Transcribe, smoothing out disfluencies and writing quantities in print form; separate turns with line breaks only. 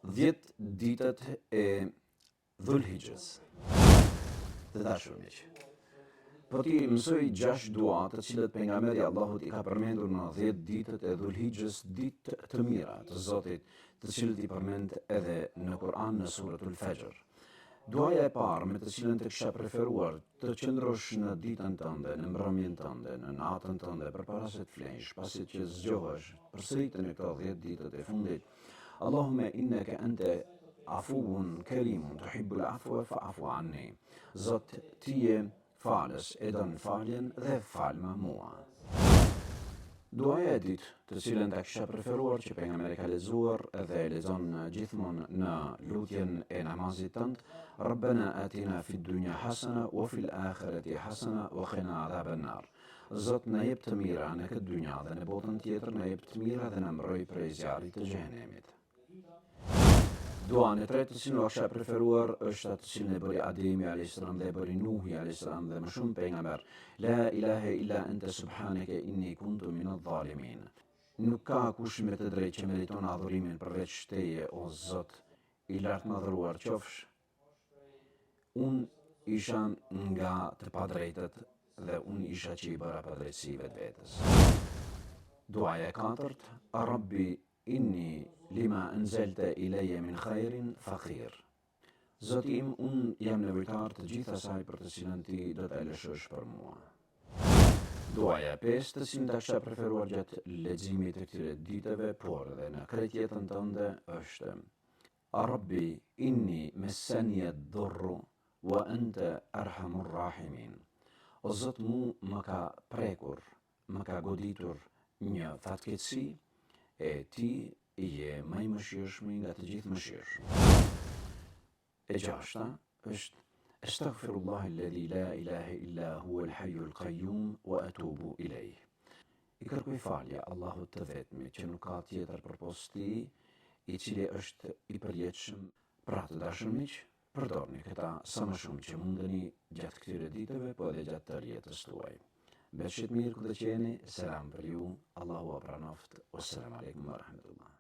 10 ditët e Dhulhijhes. Të dashur miq, po ti mësoj 6 dua të cilët pejgamberi Allahut i ka përmendur në 10 ditët e Dhulhijhes, ditë të mira të Zotit, të cilët i përmend edhe në Kur'an në suratul Fajr. Duaja e parë me të cilën të kisha preferuar të qëndrosh në ditën tënde, në mbrëmjen tënde, në natën tënde, përpara se të flesh, pasi që zgjohesh përsëritën në këto 10 ditët e fundit. Allahumme inneke ente afuun kerimun, tuhibbul afwa fa'fu anni. Zot, ti je falës, e don faljen dhe falma mua. Duaja e dytë, të cilën ta kisha preferuar që pejgamberi ka lexuar dhe e lexon gjithmonë në lutjen e namazit tënd, Rabbana atina fid dunya hasana wa fil akhirati hasana wa qina adhaban nar. Zot, na jep të mira në këtë dynja dhe në botën tjetër na jep të mira dhe na mbroj prej zjarrit të xhenemit. Duan e tretë të cilën kisha preferuar është atë të cilën e bëri Ademi a.s. dhe e bëri Nuhi a.s. dhe më shumë pejgamber. La ilahe illa anta subhaneke inni kuntu minadh dhalimin. Nuk ka kush me të drejtë që meriton adhurimin përveç teje, o Zot, i lartmadhëruar qofsh. Unë isha nga të padrejtët dhe unë isha që i bëra padrejtësi vetës. Duaja e katërt, a Rabbi inni lima anzalta ilayya min khairin faqir. Zoti im, unë jam nevojtar të gjithë asaj për të cilën ti do ta lëshosh për mua. Duaja e pestë, të cilën ta kisha preferuar gjatë leximit të këtyre ditëve, por edhe në krejt jetën tënde, është a Rabbi inni messani ad-durru wa anta arhamur rahimin. O Zot, mu më ka prekur, më ka goditur një fatkeqësi, e ti je më i mëshirshmi nga të gjithë mëshirshëm. E gjashta është astaghfirullah alladhi la ilaha illa huwa al-hayyul qayyum wa atubu ilayh. I kërkoj falje Allahut të vetmit që nuk ka tjetër përpos tij, i cili është i përjetshëm. Pra të dashur miq, përdorni këta sa më shumë që mundeni gjatë këtyre ditëve, po edhe gjatë tërë jetës tuaj. Mbështet mirë ku të qeni, selam për ju, Allahu a pranoft, wassalamu alaikum wa rahmatullah.